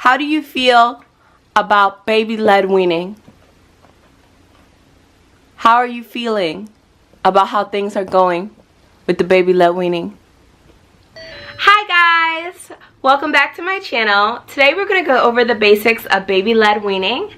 How do you feel about baby-led weaning? How are you feeling about how things are going with the baby-led weaning? Hi guys! Welcome back to my channel. Today we're going to go over the basics of baby-led weaning.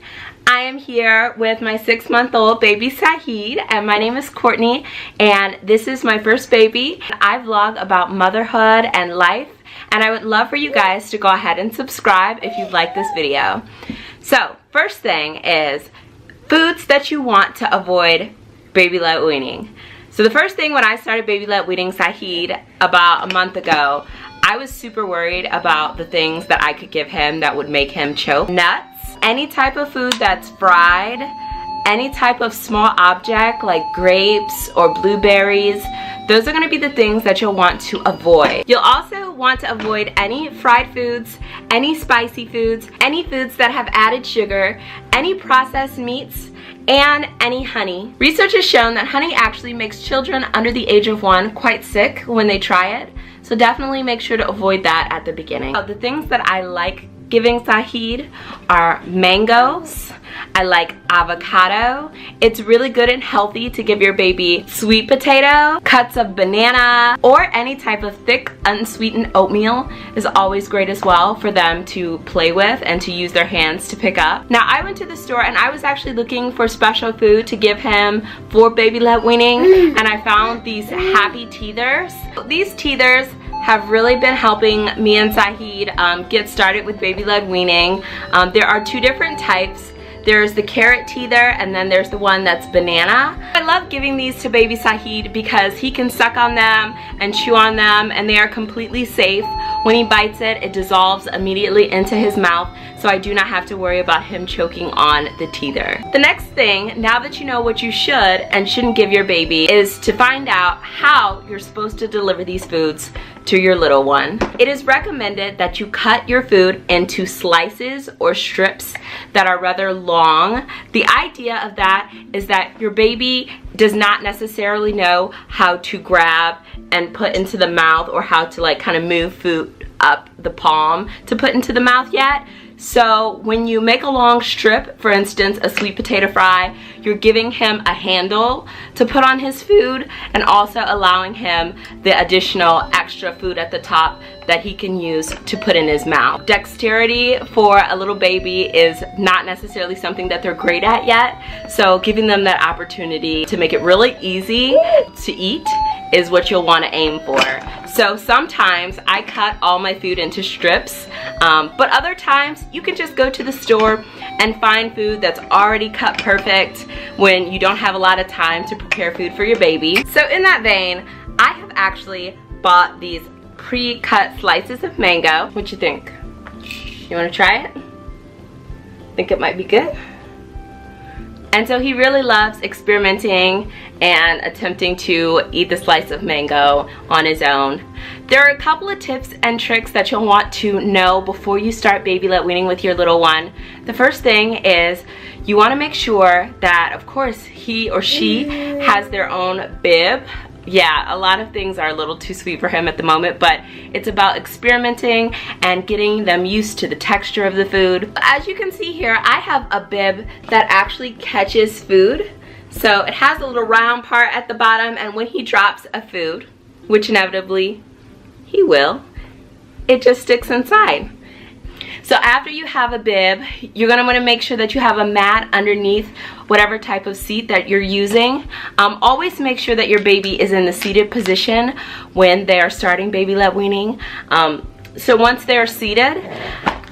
I am here with my 6-month-old baby Saïd, and my name is Courtney, and this is my first baby. I vlog about motherhood and life, and I would love for you guys to go ahead and subscribe if you like this video. So, first thing is foods that you want to avoid baby-led weaning. So the first thing when I started baby-led weaning Saïd about a month ago, I was super worried about the things that I could give him that would make him choke. Nuts, any type of food that's fried, any type of small object like grapes or blueberries, those are going to be the things that you'll want to avoid. You'll also want to avoid any fried foods, any spicy foods, any foods that have added sugar, any processed meats, and any honey. Research has shown that honey actually makes children under the age of 1 quite sick when they try it, so definitely make sure to avoid that at the beginning. The things that I like giving Saïd are mangoes. I like avocado. It's really good and healthy to give your baby sweet potato, cuts of banana, or any type of thick unsweetened oatmeal is always great as well for them to play with and to use their hands to pick up. Now I went to the store and I was actually looking for special food to give him for baby-led weaning, and I found these happy teethers. These teethers have really been helping me and Saïd get started with baby-led weaning. There are 2 different types. There's the carrot teether, and then there's the one that's banana. I love giving these to baby Saïd because he can suck on them and chew on them, and they are completely safe. When he bites it, it dissolves immediately into his mouth, so I do not have to worry about him choking on the teether. The next thing, now that you know what you should and shouldn't give your baby, is to find out how you're supposed to deliver these foods to your little one. It is recommended that you cut your food into slices or strips that are rather long. The idea of that is that your baby does not necessarily know how to grab and put into the mouth, or how to like kind of move food up the palm to put into the mouth yet. So when you make a long strip, for instance a sweet potato fry, you're giving him a handle to put on his food and also allowing him the additional extra food at the top that he can use to put in his mouth. Dexterity for a little baby is not necessarily something that they're great at yet, so giving them that opportunity to make it really easy to eat is what you'll want to aim for. So sometimes I cut all my food into strips, but other times you can just go to the store and find food that's already cut perfect when you don't have a lot of time to prepare food for your baby. So in that vein, I have actually bought these pre-cut slices of mango. What you think? You want to try it? Think it might be good? And so he really loves experimenting and attempting to eat the slice of mango on his own. There are a couple of tips and tricks that you'll want to know before you start baby-led weaning with your little one. The first thing is you want to make sure that, of course, he or she has their own bib. Yeah, a lot of things are a little too sweet for him at the moment, but it's about experimenting and getting them used to the texture of the food. As you can see here, I have a bib that actually catches food. So it has a little round part at the bottom, and when he drops a food, which inevitably he will, it just sticks inside. So after you have a bib, you're going to want to make sure that you have a mat underneath whatever type of seat that you're using. Always make sure that your baby is in the seated position when they are starting baby-led weaning. So once they're seated,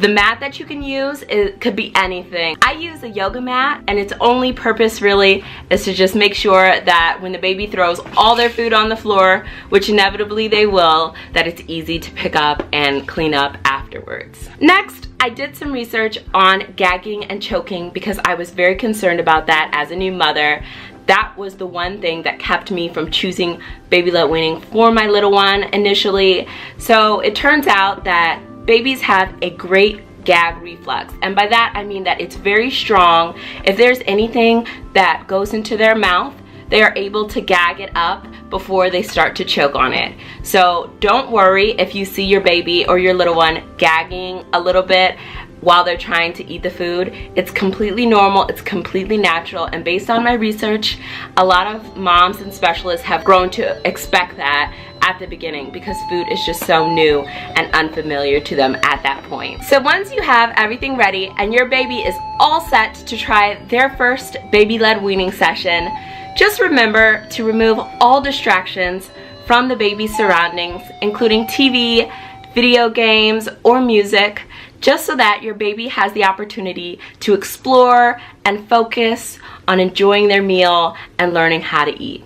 the mat that you can use, it could be anything. I use a yoga mat, and its only purpose really is to just make sure that when the baby throws all their food on the floor, which inevitably they will, that it's easy to pick up and clean up afterwards. Next, I did some research on gagging and choking because I was very concerned about that as a new mother. That was the one thing that kept me from choosing baby-led weaning for my little one initially. So it turns out that babies have a great gag reflex, and by that I mean that it's very strong. If there's anything that goes into their mouth, they are able to gag it up before they start to choke on it. So don't worry if you see your baby or your little one gagging a little bit. while they're trying to eat the food. It's completely normal, it's completely natural, and based on my research, a lot of moms and specialists have grown to expect that at the beginning because food is just so new and unfamiliar to them at that point. So once you have everything ready and your baby is all set to try their first baby-led weaning session, just remember to remove all distractions from the baby's surroundings, including TV, video games, or music, just so that your baby has the opportunity to explore and focus on enjoying their meal and learning how to eat.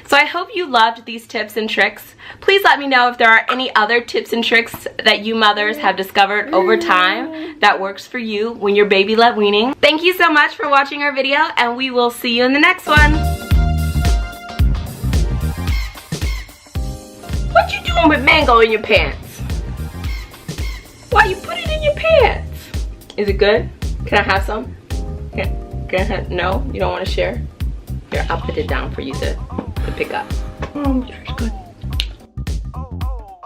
So I hope you loved these tips and tricks. Please let me know if there are any other tips and tricks that you mothers have discovered over time that works for you when you're baby-led weaning. Thank you so much for watching our video, and we will see you in the next one. What you doing with mango in your pants? Why you put it in your pants? Is it good? Can I have some? Can I have, no? You don't want to share? Here, I'll put it down for you to pick up. It's good.